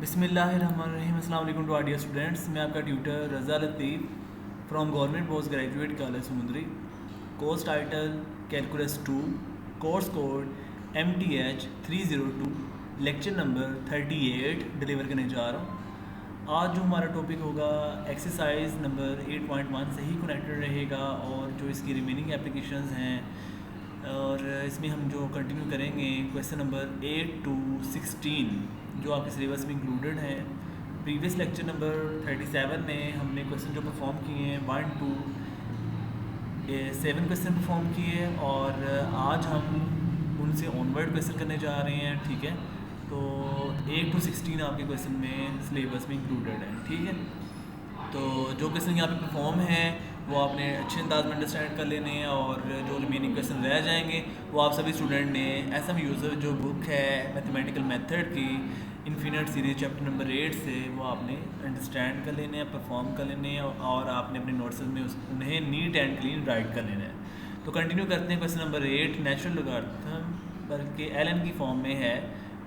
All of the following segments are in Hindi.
बिस्मिल्लाहिर्रहमानिर्रहीम। अस्सलाम वालेकुम टू आर डियर स्टूडेंट्स। मैं आपका tutor Raza Latif from government post graduate college Samundri. Course title calculus 2, course code MTH 302, lecture number 38 deliver करने जा रहा हूँ। आज जो हमारा टॉपिक होगा एक्सरसाइज नंबर 8.1 से ही कनेक्टेड रहेगा और जो इसकी रिमेनिंग एप्लीकेशंस हैं और इसमें हम जो कंटिन्यू करेंगे क्वेश्चन नंबर 8 to 16 जो आपके सिलेबस में इंक्लूडेड है। प्रीवियस लेक्चर नंबर 37 में हमने क्वेश्चन जो परफॉर्म किए हैं 1 to 7 क्वेश्चन परफॉर्म किए और आज हम उनसे ऑनवर्ड क्वेश्चन करने जा रहे हैं। ठीक है, तो 8 to 16 आपके क्वेश्चन में सिलेबस में इंक्लूडेड है। ठीक है, तो जो क्वेश्चन यहाँ पे परफॉर्म हैं वो आपने अच्छे अंदाज में अंडरस्टैंड कर लेने हैं और जो रिमेनिंग क्वेश्चन रह जाएंगे वो आप सभी स्टूडेंट ने एसएम यूज़र जो बुक है मैथमेटिकल मेथड की इन्फिनिट सीरीज चैप्टर नंबर 8 से वो आपने अंडरस्टैंड कर लेने हैं, परफॉर्म कर लेने हैं और आपने अपने नोट्स में उन्हें नीट एंड क्लीन राइट कर लेना है। तो कंटिन्यू करते हैं क्वेश्चन नंबर 8। नेचुरल लॉगरिथम पर के ln की फॉर्म में है,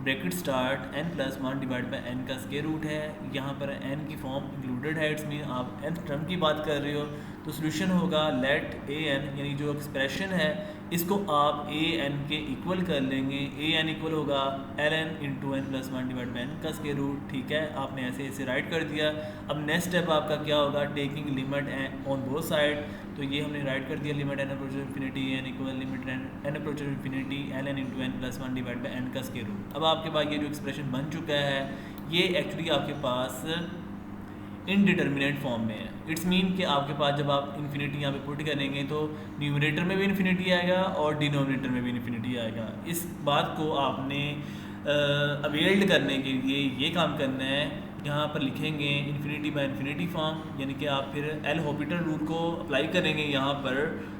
bracket start n+1 divide by n का स्क्वायर रूट है। यहाँ पर n की फॉर्म इंक्लूडेड है, इट्स मीन आप nth टर्म की बात कर रहे हो। तो सोल्यूशन होगा लेट an यानी जो एक्सप्रेशन है इसको आप an के इक्वल कर लेंगे। an इक्वल होगा ln into n+1 divide by n का स्क्वायर रूट। ठीक है, आपने ऐसे ऐसे राइट कर दिया। अब नेक्स्ट स्टेप आपका क्या होगा, taking limit on both side. तो ये हमने राइट कर दिया, limit n approaches infinity n equal limit n approaches infinity ln into n+1 divide by n का स्क्वायर रूट। अब आपके पास ये जो एक्सप्रेशन बन चुका है ये एक्चुअली आपके पास इनडिटर्मिनेट फॉर्म में है। इट्स मीन कि आपके पास जब आप इन्फिनिटी यहाँ पे पुट करेंगे तो न्यूमरेटर में भी इन्फिनिटी आएगा और डिनोमिनेटर में भी इन्फिनिटी आएगा। इस बात को आपने अवेल्ड करने के लिए ये काम करना है, यहाँ पर लिखेंगे इन्फिनिटी बाय इन्फिनिटी फॉर्म, यानी कि आप फिर एल हॉपिटल रूल को अप्लाई करेंगे। यहाँ पर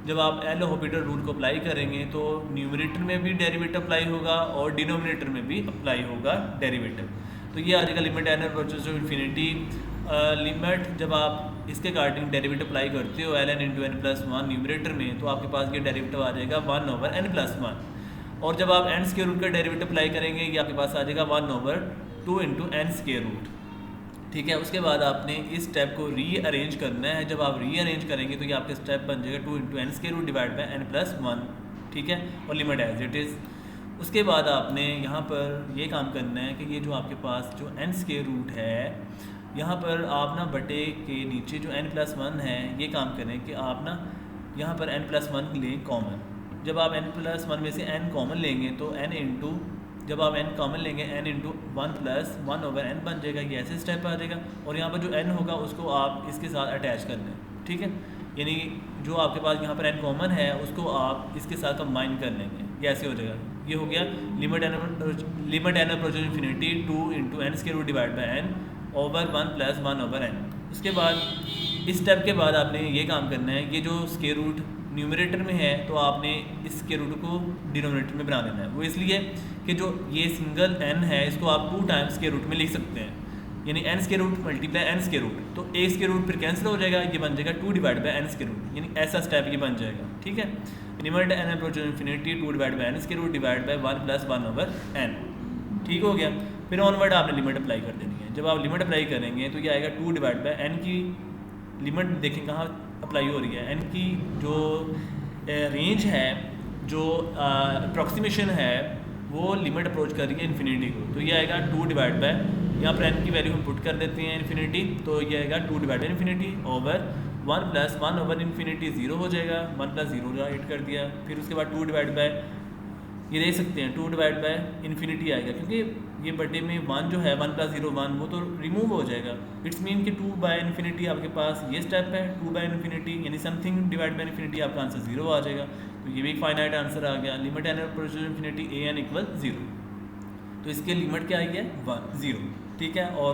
जब आप एल हॉपिटल रूल को अप्लाई करेंगे तो न्यूमरेटर में भी डेरिवेटिव अप्लाई होगा और डिनोमिनेटर में भी अप्लाई होगा डेरिवेटिव। तो ये आ जाएगा limit n approaches to infinity. Limit जब आप इसके अकॉर्डिंग डेरिवेटिव अप्लाई करते हो ln इंटू n+1 न्यूमरेटर में तो आपके पास ये डेरिवेटिव आ जाएगा 1/n+1 और जब आप n स्क्वायर रूट का डेरिवेटिव अप्लाई करेंगे ये आपके पास आ जाएगा 1/2 इंटू n स्क्वायर रूट। ठीक है, उसके बाद आपने इस स्टेप को रीअरेंज करना है। जब आप रीअरेंज करेंगे तो ये आपका स्टेप बन जाएगा 2 into n square root divide by n+1। ठीक है, और लिमिट एज इट इज़। उसके बाद आपने यहाँ पर ये काम करना है कि ये जो आपके पास जो n स्क्वायर रूट है यहाँ पर आप ना बटे के नीचे जो n+1 है ये काम करें कि आप ना यहाँ पर n+1 लें कॉमन। जब आप n+1 में से n कॉमन लेंगे तो n इंटू जब आप n कॉमन लेंगे n इंटू 1+1/n बन जाएगा। ये ऐसे स्टेप आ जाएगा और यहाँ पर जो n होगा उसको आप इसके साथ अटैच कर लें। ठीक है, यानी जो आपके पास यहाँ पर n कॉमन है उसको आप इसके साथ कंबाइन कर लेंगे। ये ऐसे हो जाएगा। ये हो गया limit n approaches infinity 2 into n square root divide by n over 1+1/n। उसके बाद इस स्टेप के बाद आपने ये काम करना है, ये जो स्क्वायर रूट न्यूमरेटर में है तो आपने इस स्क्वायर रूट को डिनोमिनेटर में बना देना है। वो इसलिए कि जो ये सिंगल n है इसको आप 2 टाइम्स स्क्वायर रूट में लिख सकते हैं, यानी n square root multiply n square root. तो एक स्क्वायर रूट फिर कैंसिल हो जाएगा, ये बन जाएगा 2 divide by n square root, यानी ऐसा स्टेप ये बन जाएगा। ठीक है, limit n approaches infinity 2 divide by n square root divide by 1+1/n। ठीक हो गया, फिर ऑनवर्ड आपने लिमिट अप्लाई कर देनी है। जब आप लिमिट अप्लाई करेंगे तो ये आएगा 2 डिवाइड बाई n की लिमिट देखें कहाँ अप्लाई हो रही है। n की जो रेंज है, जो अप्रॉक्सीमेशन है वो लिमिट अप्रोच कर रही है इन्फिनिटी को। तो ये आएगा 2 डिवाइड बाय, यहाँ पर n की वैल्यू हम पुट कर देते हैं इन्फिनिटी, तो ये आएगा 2 डिवाइड बाई इन्फिनिटी ओवर 1+1/इन्फिनिटी 0 हो जाएगा। 1+0 राइट कर दिया। फिर उसके बाद 2 डिवाइड बाय ये देख सकते हैं 2 डिवाइड बाय इन्फिनिटी आएगा, क्योंकि ये बटे में 1 जो है 1+0 1 वो तो रिमूव हो जाएगा। इट्स मीन कि 2 बाय इन्फिनिटी आपके पास ये स्टेप है 2 बाय इन्फिनिटी, यानी समथिंग डिवाइड बाय इन्फिनिटी आपका आंसर 0 आ जाएगा। तो ये भी एक फाइनाइट आंसर आ गया। Limit n approaches infinity an equal 0, तो इसके लिमिट क्या आई है 0। ठीक है, और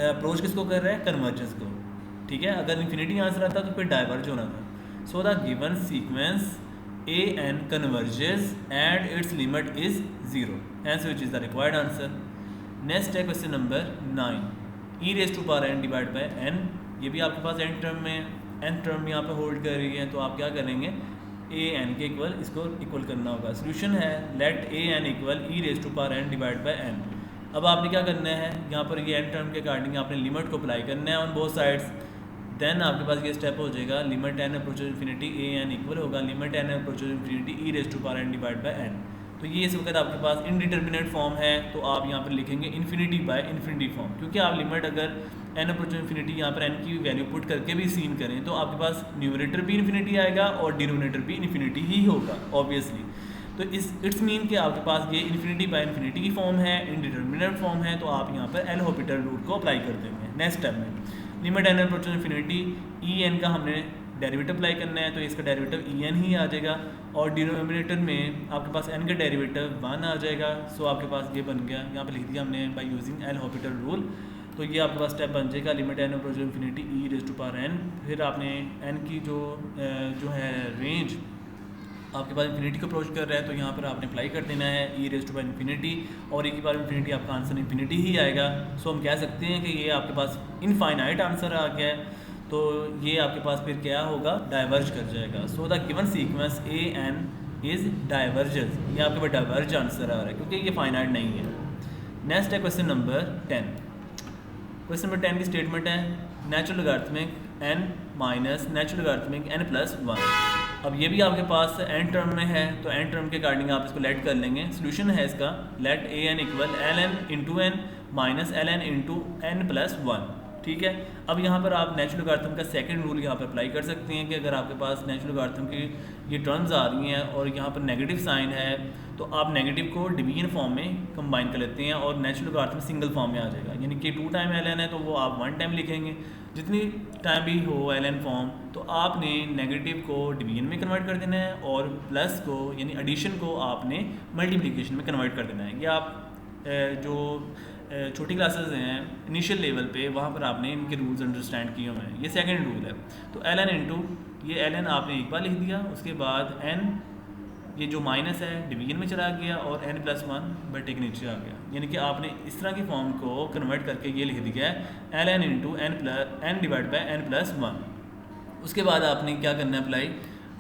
अप्रोच किसको कर रहा है, कन्वर्जेंस को। ठीक है, अगर इन्फिनिटी आंसर आता तो फिर डाइवर्ज होना था। सो the given sequence an converges and its limit is 0, hence which is the required answer. Next है question number 9, e raised to power n divide by n। ये भी आपके पास n टर्म में n टर्म यहाँ पे होल्ड कर रही है, तो आप क्या करेंगे a n के इक्वल इसको इक्वल करना होगा। सोल्यूशन है let a n equal e raised to power n divide by n। अब आपने क्या करना है, यहाँ पर ये एन टर्म के अकॉर्डिंग आपने लिमिट को अप्लाई करना है ऑन बोथ साइड्स। देन आपके पास ये स्टेप हो जाएगा, limit n approaches infinity A N equal होगा limit n approaches infinity e raise to power n divide by N. तो ये इस वक्त आपके पास इनडिटर्मिनेट फॉर्म है, तो आप यहाँ पर लिखेंगे इन्फिनिटी बाय इन्फिनिटी फॉर्म, क्योंकि आप लिमिट अगर एन अप्रोचेस इन्फिनिटी यहाँ पर एन की वैल्यू पुट करके भी सीन करें तो आपके पास न्यूमरेटर भी इन्फिनिटी आएगा और डिनोमिनेटर भी इन्फिनिटी ही होगा ऑब्वियसली। तो इट्स मीन कि आपके पास ये इन्फिनिटी बाय इन्फिनिटी की फॉर्म है, इनडिटर्मिनेट फॉर्म है, तो आप यहाँ पर एल हॉस्पिटल रूल को अप्लाई कर देंगे। नेक्स्ट स्टेप में limit n approaches infinity e n का हमने डेरिवेटिव अप्लाई करना है, तो इसका डेरिवेटिव ई एन ही आ जाएगा और डिनोमिनेटर में आपके पास एन का डेरिवेटिव 1 आ जाएगा। सो आपके पास ये बन गया, यहाँ पर लिख दिया हमने by using L hospital rule. तो ये आपके पास स्टेप बन जाएगा limit n approaches infinity e raise to power n. फिर आपने एन की जो है रेंज आपके पास इन्फिनिटी को अप्रोच कर रहा है, तो यहाँ पर आपने अप्लाई कर देना है e raise to power infinity, और ई की पावर इन्फिनिटी आपका आंसर इन्फिनिटी ही आएगा। सो हम कह सकते हैं कि ये आपके पास इनफाइनाइट आंसर आ गया है, तो ये आपके पास फिर क्या होगा, डाइवर्ज कर जाएगा। So the given sequence A n is diverges, ये आपके पास डाइवर्ज आंसर आ रहा है क्योंकि ये फाइनाइट नहीं है। नेक्स्ट है क्वेश्चन नंबर 10। क्वेश्चन नंबर 10 की स्टेटमेंट है natural logarithmic n minus natural logarithmic n plus 1। अब ये भी आपके पास n टर्म में है, तो n टर्म के अकॉर्डिंग आप इसको लेट कर लेंगे। सोल्यूशन है इसका let A N equal l N into n minus l N into n plus 1। ठीक है, अब यहाँ पर आप नेचुरल लॉगरिथम का सेकंड रूल यहाँ पर अप्लाई कर सकते हैं कि अगर आपके पास नेचुरल लॉगरिथम की ये टर्म्स आ रही हैं और यहाँ पर नेगेटिव साइन है, तो आप नेगेटिव को डिवीजन फॉर्म में कंबाइन कर लेते हैं और नेचुरल लॉगरिथम सिंगल फॉर्म में आ जाएगा। यानी कि 2 टाइम एल एन है तो वो आप 1 टाइम लिखेंगे, जितनी टाइम भी हो एल एन फॉर्म, तो आपने नेगेटिव को डिवीजन में कन्वर्ट कर देना है और प्लस को यानी एडिशन को आपने मल्टीप्लिकेशन में कन्वर्ट कर देना है। ये आप जो छोटी क्लासेस हैं इनिशियल लेवल पे, वहाँ पर आपने इनके रूल्स अंडरस्टैंड किए हुए हैं। ये सेकंड रूल है, तो एल एन इंटू ये एल एन आपने एक बार लिख दिया, उसके बाद एन ये जो माइनस है डिवीजन में चला गया और एन प्लस 1 बटे के नीचे आ गया। यानी कि आपने इस तरह की फॉर्म को कन्वर्ट करके ये लिख दिया है l N into n divide by n plus 1। उसके बाद आपने क्या करना है अप्लाई,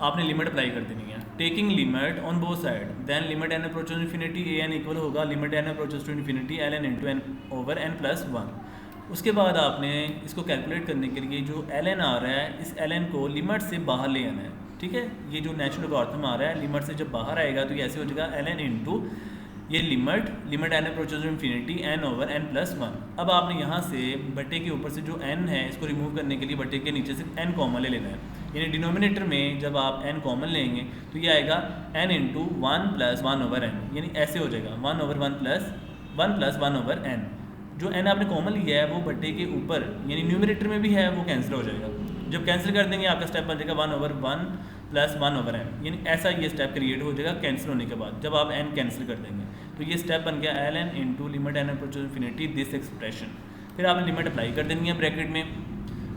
आपने लिमिट अप्लाई कर देनी है taking limit on both side. Then limit n approaches infinity A N equal होगा limit n approaches to infinity L N into n over n plus 1। उसके बाद आपने इसको कैलकुलेट करने के लिए जो एल एन आ रहा है, इस एल एन को लिमिट से बाहर ले आना है। ठीक है, ये जो नेचुरल लॉगरिथम आ रहा है लिमिट से जब बाहर आएगा तो ये ऐसे हो जाएगा एल एन इंटू ये limit n approaches to infinity n over n plus 1। अब आपने यहाँ से बटे के ऊपर से जो एन है इसको रिमूव करने के लिए बटे के नीचे से एन कॉमन ले लेना है, यानी डिनोमिनेटर में जब आप एन कॉमन लेंगे तो ये आएगा n into 1 plus 1 over n, यानी ऐसे हो जाएगा 1 ओवर 1 प्लस 1 ओवर एन। जो एन आपने कॉमन लिया है वो बटे के ऊपर यानी न्यूमरेटर में भी है वो कैंसिल हो जाएगा। जब कैंसिल कर देंगे आपका स्टेप बन जाएगा 1 ओवर 1 प्लस 1 ओवर एन, यानी ऐसा ये स्टेप क्रिएट हो जाएगा कैंसिल होने के बाद जब आप एन कैंसिल कर देंगे। तो ये स्टेप बन गया l N into limit n approaches infinity this expression. फिर आपने लिमिट अप्लाई कर देनी है ब्रैकेट में,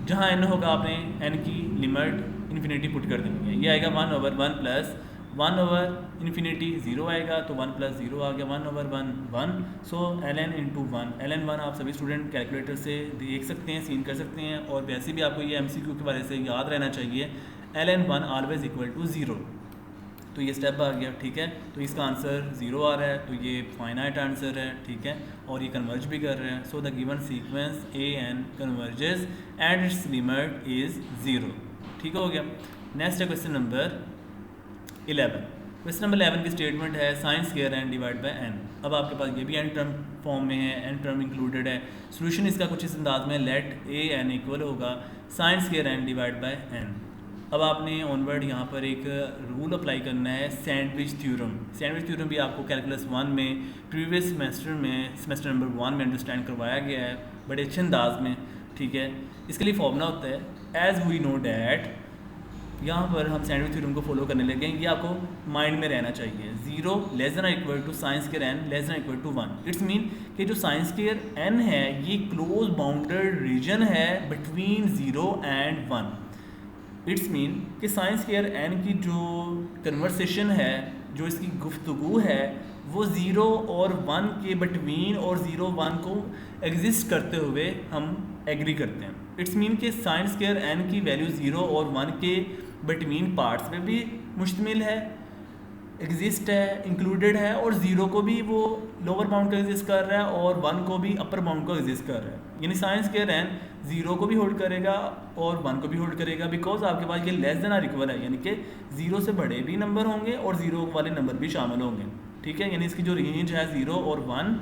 जहाँ एन होगा आपने एन की लिमिट इन्फिनिटी पुट कर देनी है। ये आएगा 1 ओवर 1 प्लस 1 ओवर इन्फिनिटी 0 आएगा, तो 1 प्लस 0 आ गया 1 over 1 1। So L N into 1, L N 1 आप सभी स्टूडेंट कैलकुलेटर से देख सकते हैं, सीन कर सकते हैं, और वैसे भी आपको ये MCQ के बारे से याद रहना चाहिए l N 1 always equal to 0। तो ये स्टेप आ गया। ठीक है, तो इसका आंसर 0 आ रहा है, तो ये फाइनाइट आंसर है। ठीक है, और ये कन्वर्ज भी कर रहे हैं। So the given sequence A n converges and its limit is 0। ठीक हो गया। नेक्स्ट है क्वेश्चन नंबर 11। क्वेश्चन नंबर 11 की स्टेटमेंट है sine square n divide by n. अब आपके पास ये भी एन टर्म फॉर्म में है, एन टर्म इंक्लूडेड है। सोल्यूशन इसका कुछ इस अंदाज में लेट ए एन इक्वल होगा sine square n divide by n. अब आपने ऑनवर्ड यहाँ पर एक रूल अप्लाई करना है सैंडविच थ्योरम। सैंडविच थ्योरम भी आपको कैलकुलस 1 में प्रीवियस सेमेस्टर नंबर 1 में अंडरस्टैंड करवाया गया है बड़े अच्छे अंदाज में। ठीक है, इसके लिए फॉर्मूला होता है एज वी नो डैट। यहाँ पर हम सैंडविच थ्योरम को फॉलो करने लगे, ये आपको माइंड में रहना चाहिए। 0 less than equal to sine square n less than equal to 1। It's mean कि जो साइन स्क्वायर एन है ये क्लोज बाउंडेड रीजन है बिटवीन 0 एंड 1। इट्स मीन कि साइन स्क्वायर एन की जो कन्वर्सेशन है, जो इसकी गुफ्तगू है, वो 0 और 1 के बिटवीन और 0 1 को एग्जिस्ट करते हुए हम एग्री करते हैं। इट्स मीन कि साइन स्क्वायर एन की वैल्यू 0 और 1 के बिटवीन पार्ट्स में भी मुश्तमिल है एग्जिस्ट है, इंक्लूडेड है, और ज़ीरो को भी वो लोअर बाउंड का एग्जिस्ट कर रहा है और वन को भी अपर बाउंड का एग्जिस्ट कर रहा है। यानी साइन स्क्वायर एन ज़ीरो को भी होल्ड करेगा और वन को भी होल्ड करेगा, बिकॉज आपके पास ये लेस देन आर इक्वल है, यानी कि ज़ीरो से बड़े भी नंबर होंगे और ज़ीरो वाले नंबर भी शामिल होंगे। ठीक है, यानी इसकी जो रेंज है ज़ीरो और वन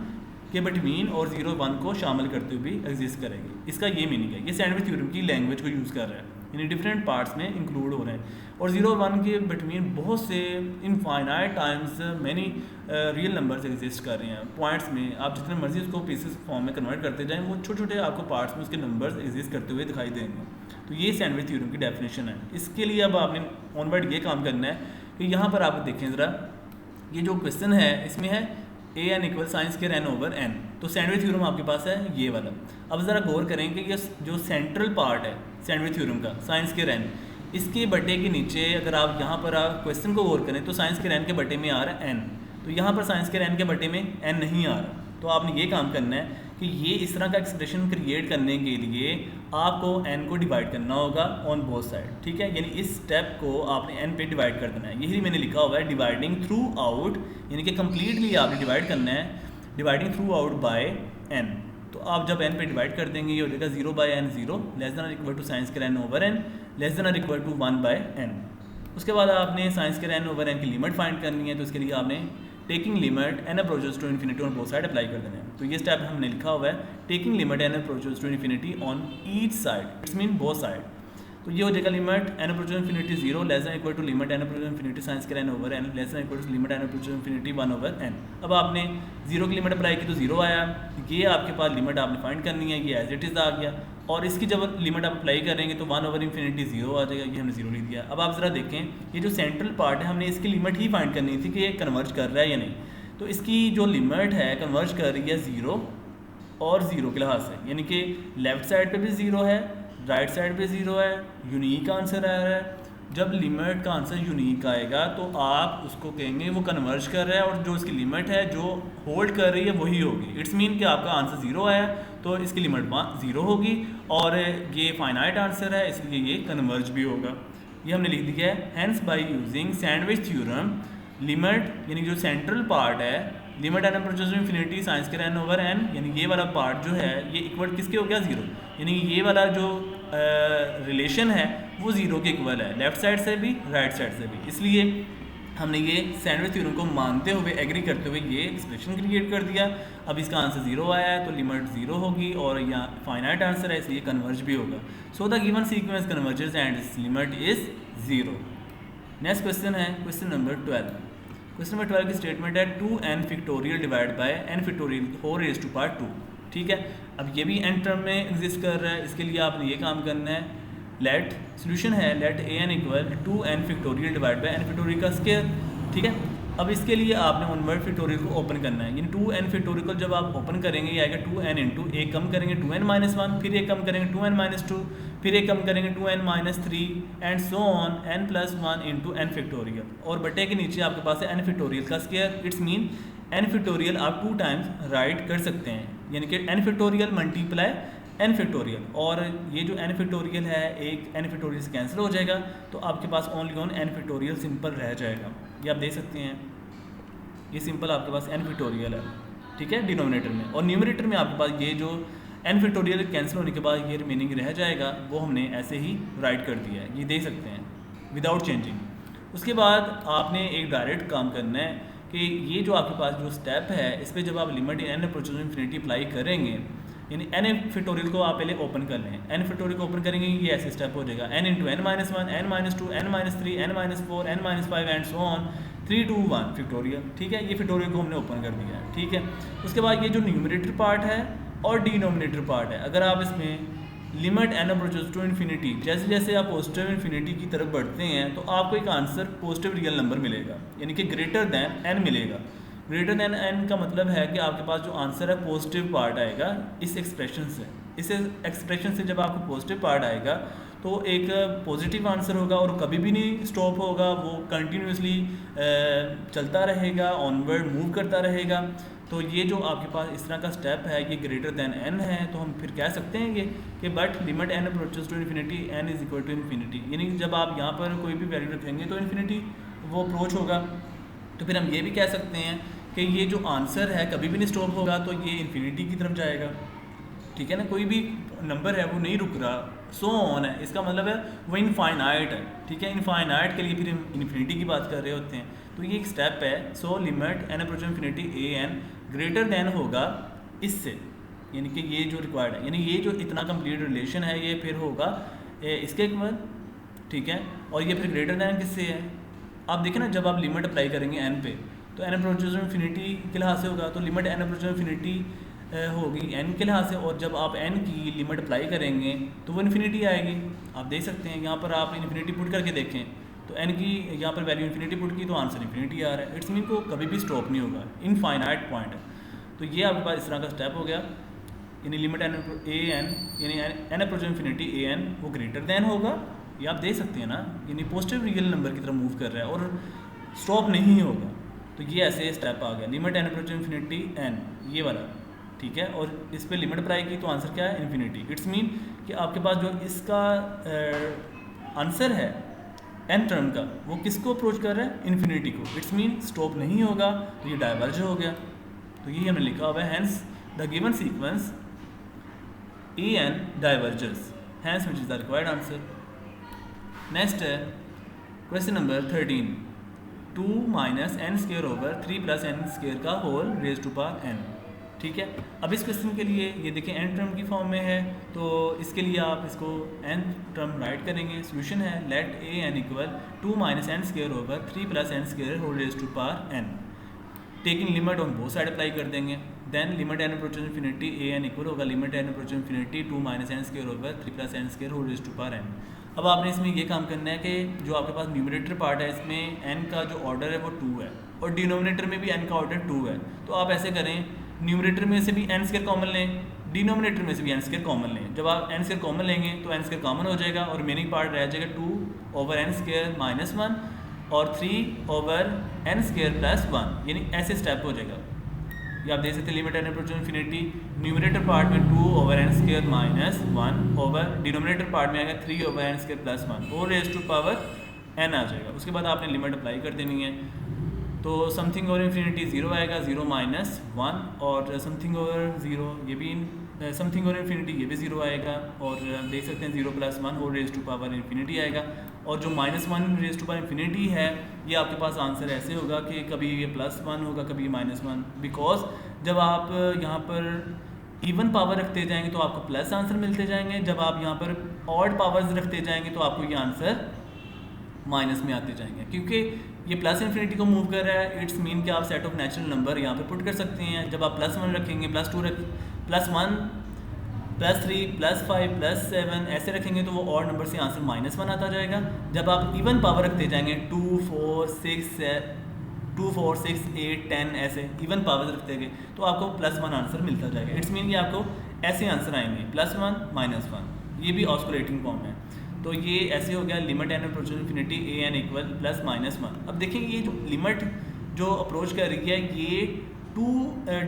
के बिटवीन और ज़ीरो वन को शामिल करते हुए भी एग्जिस्ट करेगी। इसका ये मीनिंग है, ये सैंडविच थ्योरम की लैंग्वेज को यूज़ कर रहा है, यानी डिफरेंट पार्ट्स में इंक्लूड हो रहे हैं। और ज़ीरो वन के बिटवीन बहुत से infinite times many real numbers exist कर रहे हैं। पॉइंट्स में आप जितने मर्जी उसको पीसेस फॉर्म में कन्वर्ट करते जाएं, वो छोटे छोटे आपको पार्ट्स में उसके नंबर्स एग्जिस्ट करते हुए दिखाई देंगे। तो ये सैंडविच थ्योरम की डेफिनेशन है। इसके लिए अब आपने ऑनवर्ड ये काम करना है कि यहाँ पर आप देखें ज़रा, ये जो क्वेश्चन है इसमें है A N equal sign square N over N. तो सैंडविच थ्योरम आपके पास है ये वाला। अब ज़रा गौर करें कि ये जो सेंट्रल पार्ट है सैंडविच थ्योरम का साइन स्क्वायर एन, इसके बटे के नीचे अगर आप यहाँ पर क्वेश्चन को गौर करें तो साइन स्क्वायर एन के बटे में आ रहा है एन, तो यहाँ पर साइन स्क्वायर एन के बटे में एन नहीं आ रहा। तो आपने ये काम करना है कि ये इस तरह का एक्सप्रेशन क्रिएट करने के लिए आपको n को डिवाइड करना होगा ऑन बोथ साइड। ठीक है, यानी इस स्टेप को आपने n पे डिवाइड कर देना है। यही मैंने लिखा हुआ है डिवाइडिंग थ्रू आउट, यानी कि कम्प्लीटली आपने डिवाइड करना है dividing through out by n। तो आप जब n पे डिवाइड कर देंगे ये हो जाएगा 0 बाय n 0 लेस देन और equal to sine square n over n less than और इक्वल टू 1 बाय n। उसके बाद आपने sine square n over n की लिमिट फाइंड करनी है, तो इसके लिए आपने taking limit n approaches to infinity on both side apply कर देना है। तो ये स्टेप हमने लिखा हुआ है taking limit n approaches to infinity on each side, it's mean both side. तो ये हो जाएगा limit n approaches to infinity 0 less than equal to limit n approaches to infinity sine square n over n less than equal to limit n approaches to infinity 1 over n। अब आपने 0 की लिमिट अप्लाई की तो 0 आया, ये आपके पास लिमिट आपने फाइंड करनी है, ये एज इट इज़ आ गया। और इसकी जब लिमिट आप अप्लाई करेंगे तो 1 ओवर इन्फिनिटी 0 आ जाएगा, ये हमने 0 लिख दिया। अब आप ज़रा देखें ये जो सेंट्रल पार्ट है हमने इसकी लिमिट ही फाइंड करनी थी कि ये कन्वर्ज कर रहा है या नहीं। तो इसकी जो लिमिट है कन्वर्ज कर रही है 0 और 0 के लिहाज से, यानी कि लेफ़्ट साइड पे भी 0 है, राइट साइड पे 0 है, यूनिक आंसर आ रहा है। जब लिमिट का आंसर यूनिक आएगा तो आप उसको कहेंगे वो कन्वर्ज कर रहा है, और जो इसकी लिमिट है जो होल्ड कर रही है वही होगी। इट्स मीन कि आपका आंसर 0 आया तो इसकी लिमिट 0 होगी, और ये फाइनाइट आंसर है इसलिए ये कन्वर्ज भी होगा। ये हमने लिख दिया है hence by using sandwich theorem limit, यानी जो सेंट्रल पार्ट है limit n approaches to infinity sine square n over n, यानी ये वाला पार्ट जो है ये इक्वल किसके हो गया 0, यानी ये वाला जो रिलेशन है वो 0 के इक्वल है, लेफ्ट साइड से भी राइट साइड से भी। इसलिए हमने ये सैंडविच थ्योरम को मानते हुए एग्री करते हुए ये एक्सप्रेशन क्रिएट कर दिया। अब इसका आंसर 0 आया है तो लिमिट 0 होगी, और यहाँ फाइनाइट आंसर है इसलिए कन्वर्ज भी होगा। So the given sequence converges and its limit is 0। Next question है क्वेश्चन नंबर 12। क्वेश्चन नंबर 12 की स्टेटमेंट है 2n factorial divide by n factorial whole raise to power 2। ठीक है, अब ये भी n टर्म में एग्जिस्ट कर रहा है। इसके लिए आपने ये काम करना है, लेट सोल्यूशन है let an equal 2n factorial divide by n factorial का स्क्वायर। ठीक है, अब इसके लिए आपने ऑनवर्ड फैक्टोरियल को ओपन करना है, यानी 2n फैक्टोरियल को जब आप ओपन करेंगे ये आएगा 2n इंटू एक कम करेंगे 2n माइनस 1, फिर एक कम करेंगे 2n माइनस 2, फिर एक कम करेंगे 2n minus 3 and so on n plus 1 into n factorial, और बटे के नीचे आपके पास है n फैक्टोरियल का square. It's mean n factorial आप 2 टाइम्स राइट कर सकते हैं, यानी कि n factorial multiply n factorial, और ये जो n फैक्टोरियल है एक n फैक्टोरियल से कैंसिल हो जाएगा तो आपके पास only on n factorial simple रह जाएगा। ये आप देख सकते हैं ये सिंपल आपके पास n फैक्टोरियल है, ठीक है, डिनोमिनेटर में, और न्यूमरेटर में आपके पास ये जो n फैक्टोरियल कैंसिल होने के बाद ये रिमेनिंग रह जाएगा, वो हमने ऐसे ही राइट कर दिया है, ये देख सकते हैं विदाउट चेंजिंग। उसके बाद आपने एक डायरेक्ट काम करना है कि ये जो आपके पास जो स्टेप है इस पर जब आप limit n approaches to infinity apply करेंगे, यानी n फैक्टोरियल को आप पहले ओपन कर लें, n फैक्टोरियल को ओपन करेंगे ये ऐसे स्टेप हो जाएगा n into n minus 1, n minus 2, n minus 3, n minus 4, n minus 5 and so on 3 2 1 factorial. ठीक है, ये फैक्टोरियल को हमने ओपन कर दिया है। ठीक है, उसके बाद ये जो न्यूमरेटर पार्ट है और डिनोमिनेटर पार्ट है, अगर आप इसमें limit n approaches to infinity जैसे जैसे आप पॉजिटिव इन्फिनिटी की तरफ बढ़ते हैं तो आपको एक आंसर पॉजिटिव रियल नंबर मिलेगा, यानी कि ग्रेटर दैन n मिलेगा। ग्रेटर दैन n का मतलब है कि आपके पास जो आंसर है पॉजिटिव पार्ट आएगा इस एक्सप्रेशन से। इस एक्सप्रेशन से जब आपको पॉजिटिव पार्ट आएगा तो एक पॉजिटिव आंसर होगा और कभी भी नहीं स्टॉप होगा, वो कंटिन्यूसली चलता रहेगा, ऑनवर्ड मूव करता रहेगा। तो ये जो आपके पास इस तरह का स्टेप है ये ग्रेटर दैन n है, तो हम फिर कह सकते हैं ये कि but limit n approaches to infinity n is equal to infinity, यानी जब आप यहाँ पर कोई भी वैल्यू रखेंगे तो इन्फिनिटी वो अप्रोच होगा। तो फिर हम ये भी कह सकते हैं कि ये जो आंसर है कभी भी नहीं स्टॉप होगा, तो ये इन्फिनिटी की तरफ जाएगा, ठीक है ना। कोई भी नंबर है वो नहीं रुक रहा, सो ऑन है, इसका मतलब है वो इनफाइनाइट है, ठीक है। इनफाइनाइट के लिए फिर हम इन्फिनिटी की बात कर रहे होते हैं, तो ये एक स्टेप है। So limit N approach infinity ए एन ग्रेटर देन होगा इससे, यानी कि ये जो रिक्वायर्ड है, यानी ये जो इतना कंप्लीट रिलेशन है ये फिर होगा इसके इक्वल, ठीक है। और ये फिर ग्रेटर दैन किससे है, आप देखें ना, जब आप लिमिट अप्लाई करेंगे एन पे तो एन अप्रोचेज इन्फिनिटी के लिहाज से होगा, तो लिमिट एन अप्रोचेज इन्फिनिटी होगी एन के लिहाज से, और जब आप एन की लिमिट अप्लाई करेंगे तो वो इन्फिनिटी आएगी। आप देख सकते हैं यहाँ पर आप इन्फिनिटी पुट करके देखें तो एन की यहाँ पर वैल्यू इन्फिनिटी पुट की तो आंसर इन्फिनिटी आ रहा है। इट्स मीन को कभी भी स्टॉप नहीं होगा, इनफाइनाइट पॉइंट है। तो ये आपके पास इस तरह का स्टेप हो गया, यानी लिमिट एन ए एन यानी एन अप्रोच इन्फिनिटी ए एन वो ग्रेटर दैन होगा, ये आप देख सकते हैं ना, यानी पॉजिटिव रियल नंबर की तरफ मूव कर रहा है और स्टॉप नहीं होगा। तो ये ऐसे स्टेप आ गया, limit N approach infinity n ये वाला, ठीक है। और इस पर लिमिट अप्लाई की तो आंसर क्या है, इन्फिनिटी। इट्स मीन कि आपके पास जो इसका आंसर है एन टर्म का वो किसको अप्रोच कर रहा है, इन्फिनिटी को। इट्स मीन स्टॉप नहीं होगा, तो ये डाइवर्ज हो गया। तो ये हमने लिखा हुआ है, hence the given sequence A N diverges, hence which is the required answer. Next है question number 13, 2 minus N square over 3 plus N square का whole raise to power N, ठीक है। अब इस क्वेश्चन के लिए ये देखें एन टर्म की फॉर्म में है, तो इसके लिए आप इसको एन टर्म राइट करेंगे। सोल्यूशन है let A N equal 2 minus N square over 3 plus N square whole raise to power N, taking limit on both side apply कर देंगे। Then limit N approach infinity A N equal होगा limit N approach infinity 2 minus N square over 3 plus N square whole raise to power N. अब आपने इसमें ये काम करना है कि जो आपके पास न्यूमरेटर पार्ट है इसमें एन का जो ऑर्डर है वो 2 है और डिनोमिनेटर में भी एन का ऑर्डर 2 है। तो आप ऐसे करें, न्यूमरेटर में से भी एन स्क्वायर कॉमन लें, डिनोमिनेटर में से भी एन स्क्वायर कॉमन लें। जब आप एन स्क्वायर कॉमन लेंगे तो एन स्क्वायर कॉमन हो जाएगा और रिमेनिंग पार्ट रह जाएगा 2 ओवर एन स्क्वायर माइनस 1 और 3 ओवर एन स्क्वायर प्लस 1, यानी ऐसे स्टेप हो जाएगा। ये आप देख सकते हैं limit N approach infinity, numerator part में 2 over n square minus 1 over denominator part में आएगा 3 ओवर एन स्क्वायर प्लस 1 और रेज टू पावर एन आ जाएगा। उसके बाद आपने लिमिट अप्लाई कर देनी है, तो समथिंग ओवर इन्फिनिटी 0 आएगा, 0 माइनस 1 और समथिंग ओवर 0 ये भी समथिंग ओवर इन्फिनिटी ये भी 0 आएगा और देख सकते हैं 0 प्लस 1 और रेज टू पावर इन्फिनिटी आएगा। और जो -1 रेज टू पावर इन्फिनिटी है ये आपके पास आंसर ऐसे होगा कि कभी ये +1 होगा कभी -1, बिकॉज जब आप यहाँ पर इवन पावर रखते जाएंगे तो आपको प्लस आंसर मिलते जाएंगे, जब आप यहाँ पर ऑड पावर्स रखते जाएंगे तो आपको ये आंसर माइनस में आते जाएंगे, क्योंकि ये प्लस इन्फिनिटी को मूव कर रहा है। इट्स मीन कि आप सेट ऑफ नेचुरल नंबर यहाँ पे पुट कर सकते हैं। जब आप +1 रखेंगे, +2 रख, +1 +3 +5 +7 ऐसे रखेंगे तो वो ऑड नंबर से आंसर -1 आता जाएगा। जब आप इवन पावर रखते जाएंगे 2 4 6 8 10 ऐसे इवन पावर रखते गए तो आपको +1 आंसर मिलता जाएगा। इट्स मीन कि आपको ऐसे आंसर आएंगे +1 -1, ये भी ऑस्कुलेटिंग फॉर्म है। तो ये ऐसे हो गया limit N approach infinity A N equal +-1। अब देखिए ये जो लिमिट जो अप्रोच कर रही है ये 2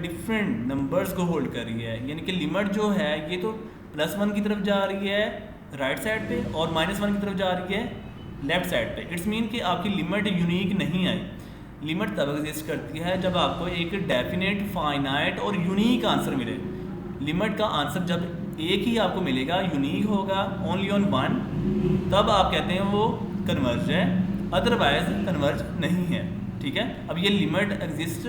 डिफरेंट नंबर्स को होल्ड कर रही है, यानी कि लिमिट जो है ये तो +1 की तरफ जा रही है राइट साइड पे और -1 की तरफ जा रही है लेफ्ट साइड पे। इट्स मीन कि आपकी लिमिट यूनिक नहीं आई। लिमिट तब एग्जिस्ट करती है जब आपको एक डेफिनेट, फाइनाइट और यूनिक आंसर मिले। लिमिट का आंसर जब एक ही आपको मिलेगा, यूनिक होगा, ओनली ऑन 1, तब आप कहते हैं वो कन्वर्ज है, अदरवाइज कन्वर्ज नहीं है, ठीक है। अब ये लिमिट एग्जिस्ट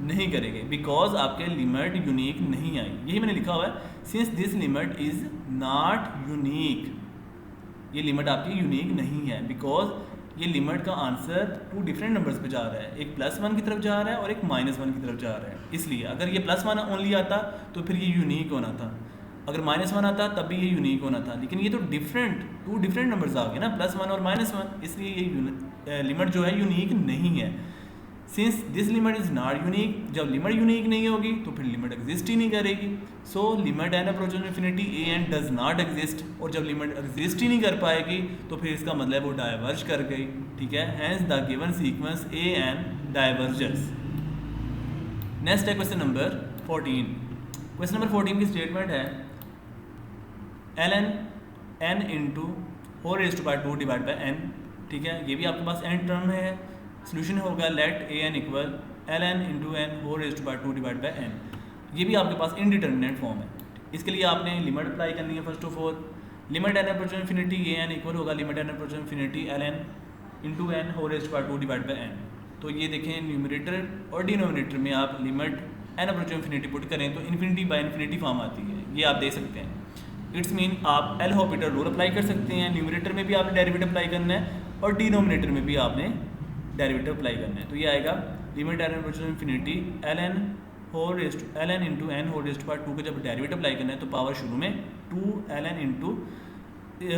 नहीं करेगी बिकॉज आपके लिमिट यूनिक नहीं आई। यही मैंने लिखा हुआ है, since this limit is not unique, ये लिमिट आपकी यूनिक नहीं है बिकॉज ये लिमिट का आंसर 2 डिफरेंट नंबर्स पे जा रहा है, एक +1 की तरफ जा रहा है और एक -1 की तरफ जा रहा है। इसलिए अगर ये +1 ओनली आता तो फिर ये यूनिक होना था, अगर -1 आता तब भी ये यूनिक होना था, लेकिन ये तो 2 डिफरेंट नंबर्स आ गए ना, +1 और -1, इसलिए ये लिमिट जो है यूनिक नहीं है। Since this limit is not unique, जब लिमिट यूनिक नहीं होगी तो फिर लिमिट एग्जिस्ट ही नहीं करेगी। So limit N approach infinity A n does not exist, और जब लिमिट एग्जिस्ट ही नहीं कर पाएगी तो फिर इसका मतलब वो डाइवर्ज कर गई, ठीक है। Hence the given sequence A N diverges. Next है क्वेश्चन नंबर 14। क्वेश्चन नंबर 14 की स्टेटमेंट है ln n into whole raise to power 2 divide by n, ठीक है। ये भी आपके पास n टर्म है सोल्यूशन होगा let A N equal l N into N whole raised by 2 divide by n. ये भी आपके पास इनडिटर्मिनेट फॉर्म है। इसके लिए आपने लिमिट अप्लाई करनी है। First of all limit N approach infinity A N equal होगा limit N approach infinity L N into N whole raised by 2 divide by N. तो ये देखें न्यूमरेटर और डिनोमिनेटर में आप limit N approach infinity put करें तो इन्फिनिटी बाय इन्फिनिटी फॉर्म आती है, ये आप दे सकते हैं। इट्स मीन आप एल हॉपिटल रूल अप्लाई कर सकते हैं। न्यूमरेटर में भी आपने डेरिवेटिव अप्लाई करना है और डिनोमिनेटर में भी आपने डेरिवेटिव अप्लाई करना है। तो ये आएगा limit N approach infinity L n whole raised l N into N whole raised by 2 का जब डेरिवेटिव अप्लाई करना है तो पावर शुरू में 2 l N into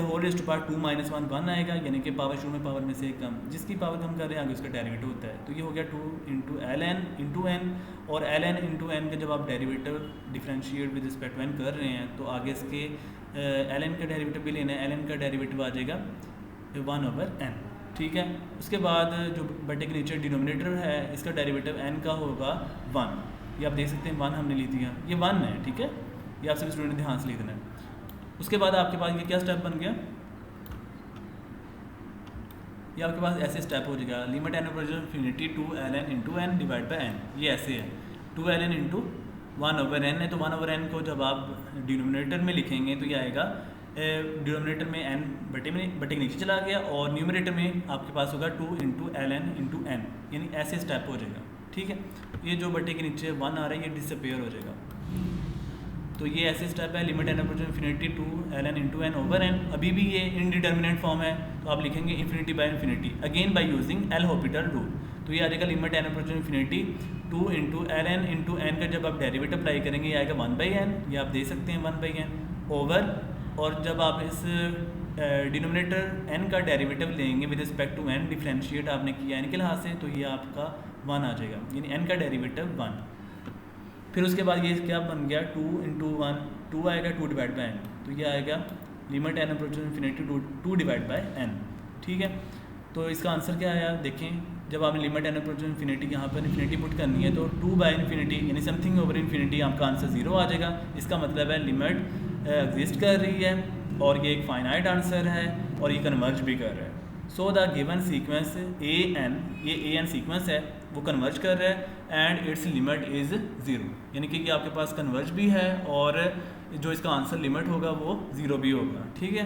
whole raised by 2 minus 1 आएगा, यानी कि पावर शुरू में पावर में से कम, जिसकी पावर कम कर रहे हैं आगे उसका डेरिवेटिव होता है। तो ये हो गया 2 into l N into n, और एल एन इंटू एन का जब आप derivative differentiate with respect to n कर रहे हैं तो आगे इसके एल एन का डेरिवेटिव भी लेना है। एल एन का डेरिवेटिव आ जाएगा 1/n, ठीक है। उसके बाद जो बटे के नीचे डिनोमिनेटर है इसका डेरिवेटिव n का होगा 1। ये आप देख सकते हैं 1 हमने ली दिया, ये 1 है, ठीक है। ये आप सभी स्टूडेंट ध्यान से लिख देना है। उसके बाद आपके पास ये क्या स्टेप बन गया, ये आपके पास ऐसे स्टेप हो जाएगा limit N approach infinity 2 l N into n divide by n. ये ऐसे है 2 एल एन इंटू 1/n है, तो 1/n को जब आप डिनोमिनेटर में लिखेंगे तो ये आएगा डिनोमिनेटर में n बटे के नीचे चला गया और न्यूमरेटर में आपके पास होगा 2 into l N into n, यानी ऐसे स्टेप हो जाएगा, ठीक है। ये जो बटे के नीचे 1 आ रहा है ये डिसअपेयर हो जाएगा। तो ये ऐसे स्टेप है limit N approach infinity 2 l N into n over n. अभी भी ये इनडिटर्मिनेट फॉर्म है तो आप लिखेंगे infinity by infinity again by using L'Hopital rule. तो ये आ जाएगा limit N approach infinity 2 into l N into n का जब आप डेरिवेटिव अप्लाई करेंगे ये आएगा 1/n, ये आप दे सकते हैं 1/n ओवर, और जब आप इस डिनोमिनेटर n का डेरिवेटिव लेंगे with respect to n, differentiate आपने किया n के लिहाज से, तो ये आपका 1 आ जाएगा, यानी n का डेरिवेटिव 1। फिर उसके बाद ये क्या बन गया 2 इंटू 1, 2 आएगा 2 डिवाइड बाई n, तो ये आएगा limit N approach infinity 2 divide by n, ठीक है। तो इसका आंसर क्या आया देखें, जब आपने लिमिट एन अप्रोच इन्फिनिटी यहाँ पर इन्फिनिटी पुट करनी है तो 2 बाई इन्फिनिटी यानी समथिंग ओवर इन्फिनिटी आपका आंसर 0 आ जाएगा। इसका मतलब है लिमिट एग्जिस्ट कर रही है और ये एक फाइनाइट आंसर है और ये कन्वर्ज भी कर रहा है। So the given sequence A n, ये ए एन सीक्वेंस है वो कन्वर्ज कर रहा है एंड इट्स लिमिट इज़ 0, यानी कि ये आपके पास कन्वर्ज भी है और जो इसका आंसर लिमिट होगा वो 0 भी होगा, ठीक है।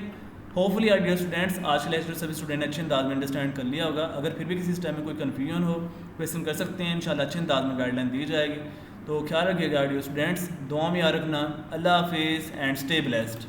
होपफुली आर डियर स्टूडेंट्स आज के लेक्चर सभी स्टूडेंट अच्छे अंदाज में अंडरस्टैंड कर लिया होगा। अगर फिर भी किसी टाइम में कोई कन्फ्यूजन हो क्वेश्चन कर सकते हैं, इंशाल्लाह अच्छे अंदाज में गाइडलाइन दी जाएगी। तो ख्याल रखिएगा डियर स्टूडेंट्स, दुआ में याद रखना। अल्लाह हाफिज़ एंड स्टे ब्लेस्ड।